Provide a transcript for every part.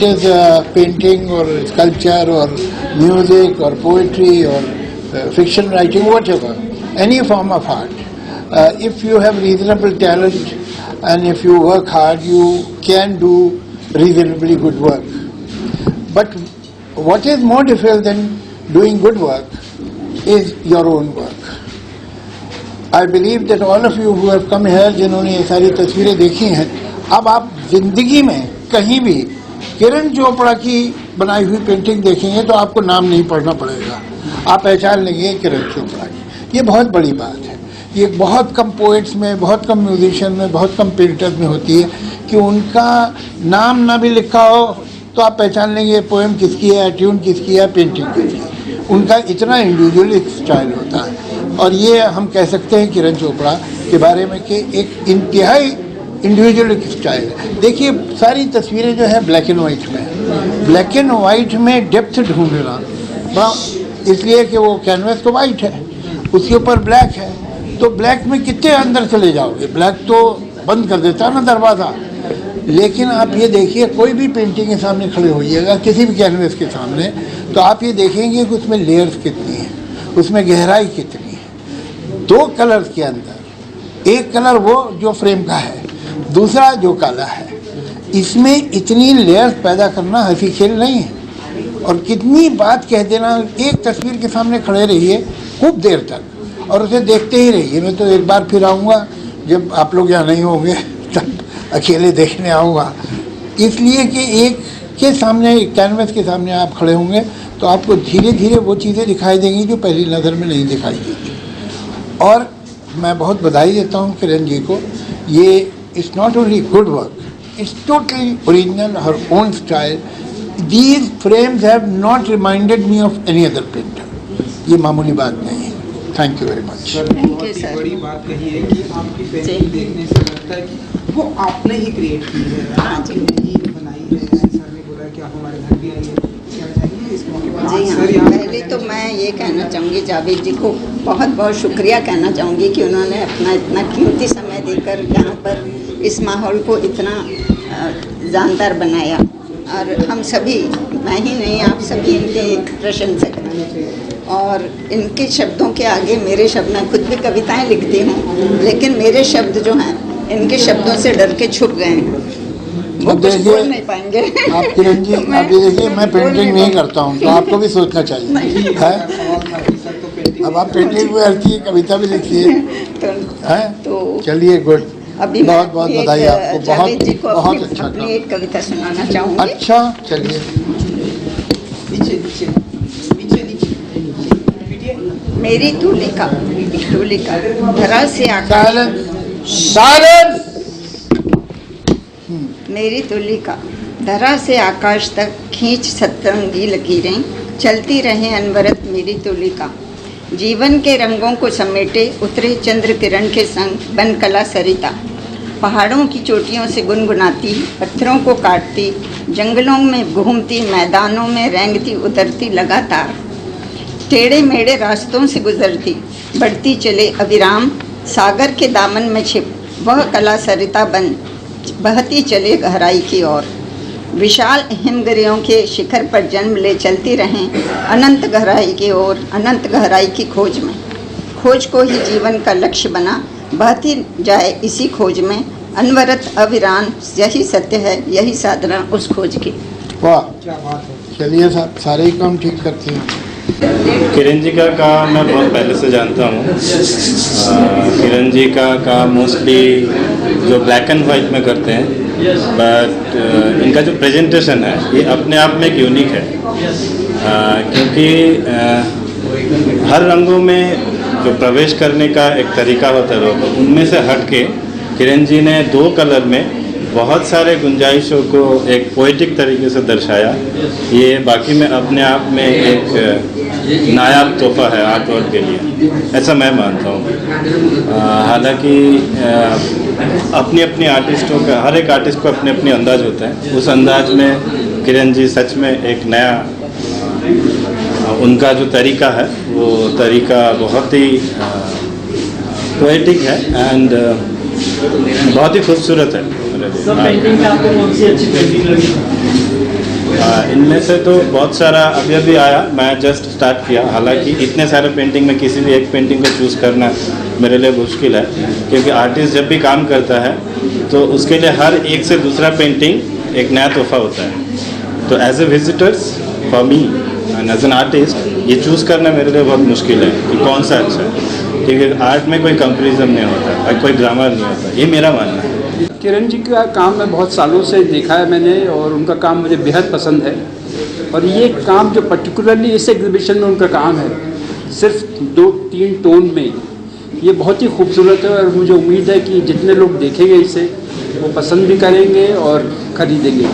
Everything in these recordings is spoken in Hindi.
it is painting or sculpture or music or poetry or fiction writing, whatever, any form of art. If you have reasonable talent and if you work hard, you can do reasonably good work. But what is more difficult than doing good work is your own work. I believe that all of you who have come here, जिन्होंने ये सारी तस्वीरें देखी हैं, अब आप जिंदगी में कहीं भी किरण चोपड़ा की बनाई हुई पेंटिंग देखेंगे तो आपको नाम नहीं पढ़ना पड़ेगा, आप पहचान लेंगे किरण चोपड़ा की। ये बहुत बड़ी बात है। ये बहुत कम पोइट्स में, बहुत कम म्यूजिशियन में, बहुत कम पेंटर्स में होती है कि उनका नाम ना भी लिखा हो तो आप पहचान लेंगे पोएम किसकी है, ट्यून किसकी है, पेंटिंग किसकी है। उनका इतना इंडिविजुअल स्टाइल होता है। और ये हम कह सकते हैं किरण चोपड़ा के बारे में कि एक इंतहाई इंडिविजुअल स्टाइल है। देखिए सारी तस्वीरें जो है ब्लैक एंड वाइट में, ब्लैक एंड वाइट में डेप्थ ढूंढना बड़ा, इसलिए कि वो कैनवस तो वाइट है, उसके ऊपर ब्लैक है, तो ब्लैक में कितने अंदर चले जाओगे, ब्लैक तो बंद कर देता है ना दरवाज़ा। लेकिन आप ये देखिए कोई भी पेंटिंग के सामने खड़े होइएगा, किसी भी कैनवस के सामने, तो आप ये देखेंगे कि उसमें लेयर्स कितनी है, उसमें गहराई कितनी है। दो कलर्स के अंदर, एक कलर वो जो फ्रेम का है, दूसरा जो काला है, इसमें इतनी लेयर्स पैदा करना हंसी खेल नहीं है। और कितनी बात कह देना, एक तस्वीर के सामने खड़े रहिए खूब देर तक और उसे देखते ही रहिए। मैं तो एक बार फिर आऊँगा जब आप लोग यहाँ नहीं होंगे, तब अकेले देखने आऊँगा, इसलिए कि एक के सामने, एक कैनवस के सामने आप खड़े होंगे तो आपको धीरे धीरे वो चीज़ें दिखाई देंगी जो पहली नज़र में नहीं दिखाई देती। और मैं बहुत बधाई देता हूँ किरण जी को। ये it's not only good work, it's totally original, her own style. These frames have not reminded me of any other painter. ये मामूली बात नहीं है। Thank you very much. बहुत बड़ी बात कही है कि आपकी पेंटिंग देखने से लगता है कि वो आपने ही क्रिएट की है, आपने ही बनाई है। सर ने बोला कि आप हमारे घर भी आइए, क्या चाहिए इस मौके पर? जी हाँ, पहले तो मैं ये कहना चाहूँगी जावेद जी को बहुत बहुत शुक्रिया कहना चाहूँगी कि उन्होंने अपना इतना कीमती समय देकर यहाँ पर इस माहौल को इतना जानदार बनाया। और हम सभी, मैं ही नहीं आप सभी इनके प्रशंसक हैं। और इनके शब्दों के आगे मेरे शब्द, मैं खुद भी कविताएं लिखती हूँ, लेकिन मेरे शब्द जो हैं इनके शब्दों से डर के छुप गए हैं, वो कुछ बोल नहीं पाएंगे। आप किरण जी, आप ये देखिए मैं पेंटिंग नहीं करता हूँ, तो आपको भी सोचना चाहिए है। अब आप पेंटिंग भी करती है, कविता भी लिखती है, तो चलिए गुड। अभी बहुत बहुत बधाई आपको, बहुत जी को बहुत अच्छा अपनी एक कविता सुनाना चाहूँगी। अच्छा चलिए। मेरी तुलिका, तुलिका धरा से आकाश, मेरी तुलिका धरा से आकाश तक खींच सतरंगी लकीरें, चलती रहे अनवरत मेरी तुलिका। जीवन के रंगों को समेटे उतरे चंद्र किरण के संग बन कला सरिता। पहाड़ों की चोटियों से गुनगुनाती, पत्थरों को काटती, जंगलों में घूमती, मैदानों में रेंगती उतरती लगातार, टेढ़े मेढ़े रास्तों से गुजरती, बढ़ती चले अविराम, सागर के दामन में छिप वह कला सरिता बन बहती चले गहराई की ओर। विशाल हिमगिरियों के शिखर पर जन्म ले चलती रहें अनंत गहराई की ओर, अनंत गहराई की खोज में। खोज को ही जीवन का लक्ष्य बना, बहती जाए इसी खोज में, अनवरत अविराम यही सत्य है, यही साधना उस खोज की। वाह क्या बात है। चलिए सारे ही काम ठीक करते हैं। किरण जी का काम मैं बहुत पहले से जानता हूँ। किरण जी का काम मोस्टली जो ब्लैक एंड वाइट में करते हैं, बट इनका जो प्रेजेंटेशन है ये अपने आप में एक यूनिक है, क्योंकि हर रंगों में जो प्रवेश करने का एक तरीका होता है, उनमें से हट के किरण जी ने दो कलर में बहुत सारे गुंजाइशों को एक पोएटिक तरीके से दर्शाया। ये बाकी में अपने आप में एक नायाब तोहफा है आर्ट वर्क के लिए, ऐसा मैं मानता हूँ। हालांकि अपनी अपनी आर्टिस्टों का, हर एक आर्टिस्ट को अपने अपने अंदाज होता है। उस अंदाज में किरण जी सच में एक नया, उनका जो तरीका है वो तरीका बहुत ही पोएटिक है एंड बहुत ही खूबसूरत है। पेंटिंग में आपको कौन सी अच्छी पेंटिंग लगी? इनमें से तो बहुत सारा अभी अभी आया, मैं जस्ट स्टार्ट किया। हालांकि इतने सारे पेंटिंग में किसी भी एक पेंटिंग को चूज़ करना मेरे लिए मुश्किल है, क्योंकि आर्टिस्ट जब भी काम करता है तो उसके लिए हर एक से दूसरा पेंटिंग एक नया तोहफा होता है। तो as a visitors for me and as an artist ये चूज़ करना मेरे लिए बहुत मुश्किल है कि कौन सा अच्छा है, क्योंकि आर्ट में कोई कंपेरिजन नहीं होता और कोई ग्रामर नहीं होता, ये मेरा मानना है। किरण जी का काम मैं बहुत सालों से देखा है मैंने, और उनका काम मुझे बेहद पसंद है। और ये काम जो पर्टिकुलरली इस एग्जीबिशन में उनका काम है, सिर्फ 2-3 टोन में, ये बहुत ही खूबसूरत है। और मुझे उम्मीद है कि जितने लोग देखेंगे इसे वो पसंद भी करेंगे और ख़रीदेंगे।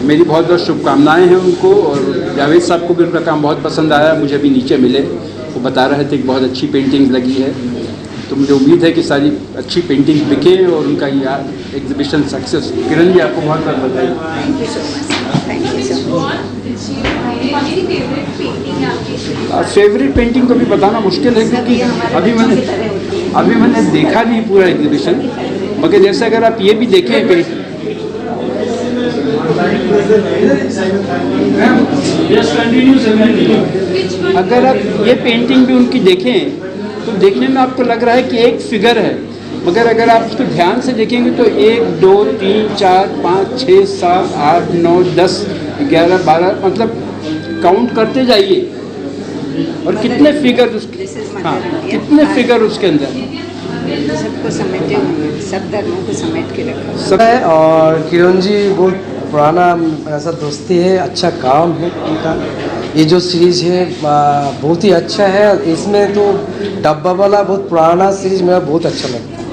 मेरी बहुत बहुत शुभकामनाएं हैं उनको, और जावेद साहब को भी उनका काम बहुत पसंद आया। मुझे अभी नीचे मिले, वो बता रहे थे कि बहुत अच्छी पेंटिंग लगी है। तो मुझे उम्मीद है कि सारी अच्छी पेंटिंग बिके और उनका ये एग्जीबिशन सक्सेस। किरण जी आपको बहुत बहुत बधाई। Thank you so much, thank you so much. Favourite painting को भी बताना मुश्किल है, क्योंकि अभी मैंने देखा नहीं पूरा एग्जीबिशन, मगर जैसे अगर आप ये भी देखें अगर आप ये पेंटिंग भी उनकी देखें तो देखने में आपको लग रहा है कि एक फिगर है, मगर अगर आप उसको ध्यान से देखेंगे तो 1 2 3 4 5 6 7 8 9 10 11 12 मतलब काउंट करते जाइए, और कितने फिगर उसके, हाँ कितने फिगर उसके अंदर, सबको समेटे हुए, सब धर्मों को समेट के रखा सब है। और किरण जी बहुत पुराना ऐसा दोस्ती है, अच्छा काम है उनका। ये जो सीरीज है बहुत ही अच्छा है। इसमें तो डब्बा वाला बहुत पुराना सीरीज मेरा बहुत अच्छा लगता है,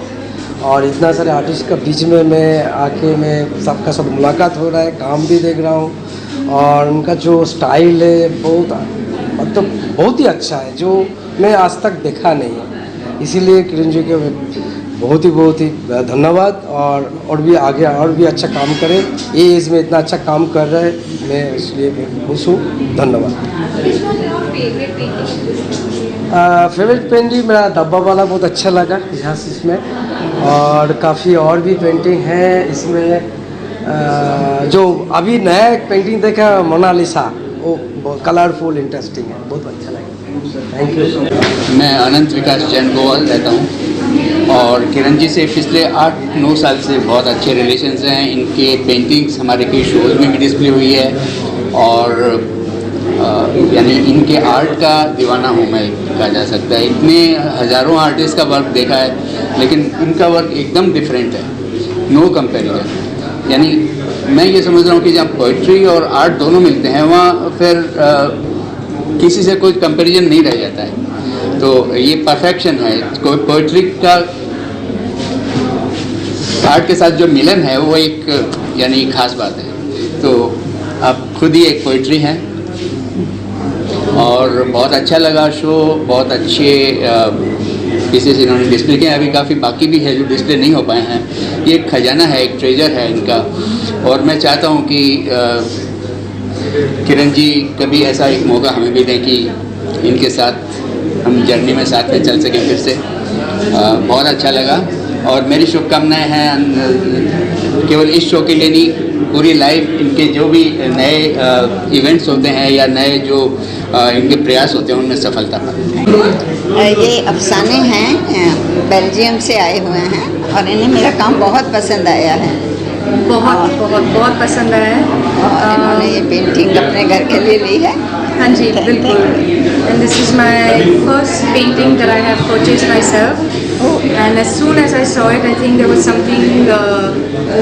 और इतना सारे आर्टिस्ट का बीच में मैं आके मैं सबका सब मुलाकात हो रहा है, काम भी देख रहा हूँ, और उनका जो स्टाइल है बहुत मतलब बहुत ही अच्छा है, जो मैं आज तक देखा नहीं है। इसीलिए किरण जी के बहुत ही धन्यवाद, और भी आगे और भी अच्छा काम करें। ये एज में इतना अच्छा काम कर रहे हैं, मैं इसलिए खुश हूँ। धन्यवाद। फेवरेट पेंटिंग मेरा डब्बा वाला बहुत अच्छा लगा यहाँ से इसमें, और काफ़ी और भी पेंटिंग है इसमें। जो अभी नया एक पेंटिंग देखा मोनालिसा, वो कलरफुल इंटरेस्टिंग है, बहुत अच्छा लगा। Thank you. मैं अनंत विकास जैन गोवाल रहता हूँ, और किरण जी से पिछले 8-9 साल से बहुत अच्छे रिलेशंस हैं। इनके पेंटिंग्स हमारे कई शोज़ में भी डिस्प्ले हुई है, और यानी इनके आर्ट का दीवाना हूँ मैं, कहा जा सकता है। इतने हज़ारों आर्टिस्ट का वर्क देखा है, लेकिन इनका वर्क एकदम डिफरेंट है, नो कंपैरिजन। यानी मैं ये समझ रहा हूँ कि जहाँ पोइट्री और आर्ट दोनों मिलते हैं, वहाँ फिर किसी से कोई कंपैरिजन नहीं रह जाता है। तो ये परफेक्शन है। कोई पोइट्री का आर्ट के साथ जो मिलन है वो एक यानी खास बात है। तो आप खुद ही एक पोइट्री हैं, और बहुत अच्छा लगा शो, बहुत अच्छे पीसेस इन्होंने डिस्प्ले किए। अभी काफ़ी बाकी भी है जो डिस्प्ले नहीं हो पाए हैं। ये एक खजाना है, एक ट्रेजर है इनका, और मैं चाहता हूँ कि किरण जी कभी ऐसा एक मौका हमें भी दें कि इनके साथ हम जर्नी में साथ में चल सकें फिर से। बहुत अच्छा लगा, और मेरी शुभकामनाएं हैं केवल इस शो के लिए नहीं, पूरी लाइफ इनके जो भी नए इवेंट्स होते हैं या नए जो इनके प्रयास होते हैं उनमें सफलता पाए। ये अफसाने हैं, बेल्जियम से आए हुए हैं, और इन्हें मेरा काम बहुत पसंद आया है। बहुत पसंद आया है। और इन्होंने ये पेंटिंग अपने घर के लिए ली है। हाँ जी, बिल्कुल। And this is my first painting that I have purchased myself, and as soon as I saw it, I think there was something,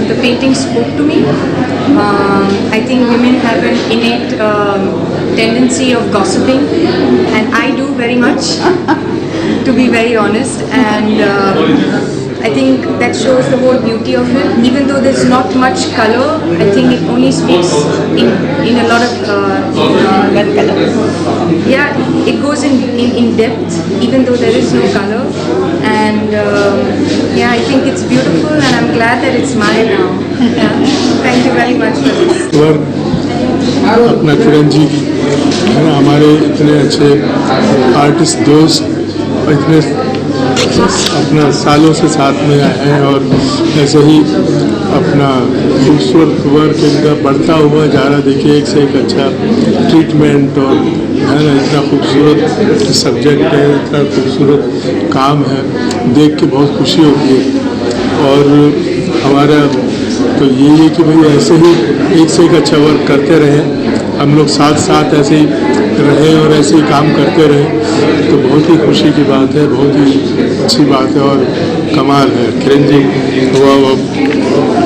the painting spoke to me. I think women have an innate tendency of gossiping, and I do very much, to be very honest, and I think that shows the whole beauty of it. Even though there's not much color, I think it only speaks in a lot of yeah, it goes in depth, even though there is no color, and yeah, I think it's beautiful, and I'm glad that it's mine now. Yeah. Thank you very much for this. अपना किरण जी है ना, हमारे इतने अच्छे आर्टिस्ट दोस्त और इतने अपना सालों से साथ में हैं और ऐसे ही अपना खूबसूरत वर्क इनका बढ़ता हुआ जा रहा। देखिए एक से एक अच्छा ट्रीटमेंट और है ना, इतना खूबसूरत सब्जेक्ट है, इतना खूबसूरत काम है, देख के बहुत खुशी होती है। और हमारा तो यही है कि भाई ऐसे ही एक से एक अच्छा वर्क करते रहें, हम लोग साथ साथ ऐसे ही रहें और ऐसे ही काम करते रहें, तो बहुत ही खुशी की बात है, बहुत ही अच्छी बात है और कमाल है। किरण जी वो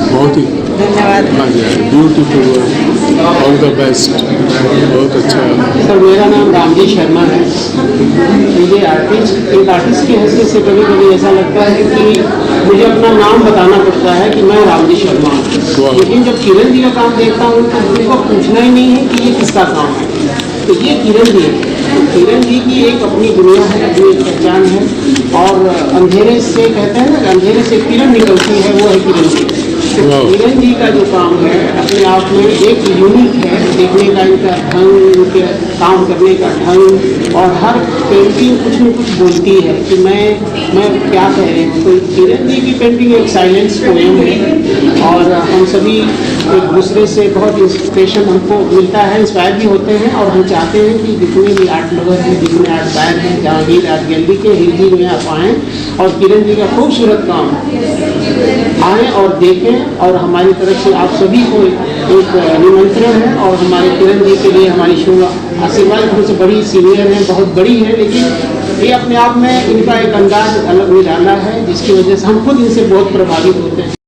बहुत ही धन्यवाद। हाँ जी, ब्यूटीफुल, ऑल द बेस्ट, बहुत अच्छा। सर मेरा नाम रामजी शर्मा है। मुझे एक आर्टिस्ट की हैसियत से कभी कभी ऐसा लगता है कि मुझे अपना नाम बताना पड़ता है कि मैं रामजी शर्मा हूँ, लेकिन जब किरण जी का काम देखता हूँ तो उनको पूछना ही नहीं है कि ये किसका काम है, तो ये किरण जी है। तो किरण जी की एक अपनी दुनिया है, अपनी एक पहचान है, और अंधेरे से कहते हैं ना, अंधेरे से किरण निकलती है, वो है किरण जी। तो किरण जी का जो काम है अपने आप में एक यूनिक है, देखने का इनका ढंग, इनके काम करने का ढंग, और हर पेंटिंग कुछ न कुछ बोलती है कि मैं क्या कह रही हूँ। तो किरण जी की पेंटिंग एक साइलेंस पोएम है, और हम सभी एक दूसरे से बहुत इंस्पिरेशन हमको मिलता है, इंस्पायर भी होते हैं, और हम चाहते हैं कि जितने भी आर्ट लवर हैं, जितने आर्ट बायर हैं, जहांगीर आर्ट गैलरी के हिलजी में आप आएँ और किरण जी का खूबसूरत काम आएँ और देखें। और हमारी तरफ से आप सभी को एक निमंत्रण है, और हमारे किरण जी के लिए हमारी शुभ आशीर्वाद हमसे बड़ी सीनियर है, बहुत बड़ी है, लेकिन ये अपने आप में इनका एक अंदाज अलग निराला है, जिसकी वजह से हम खुद इनसे बहुत प्रभावित होते हैं।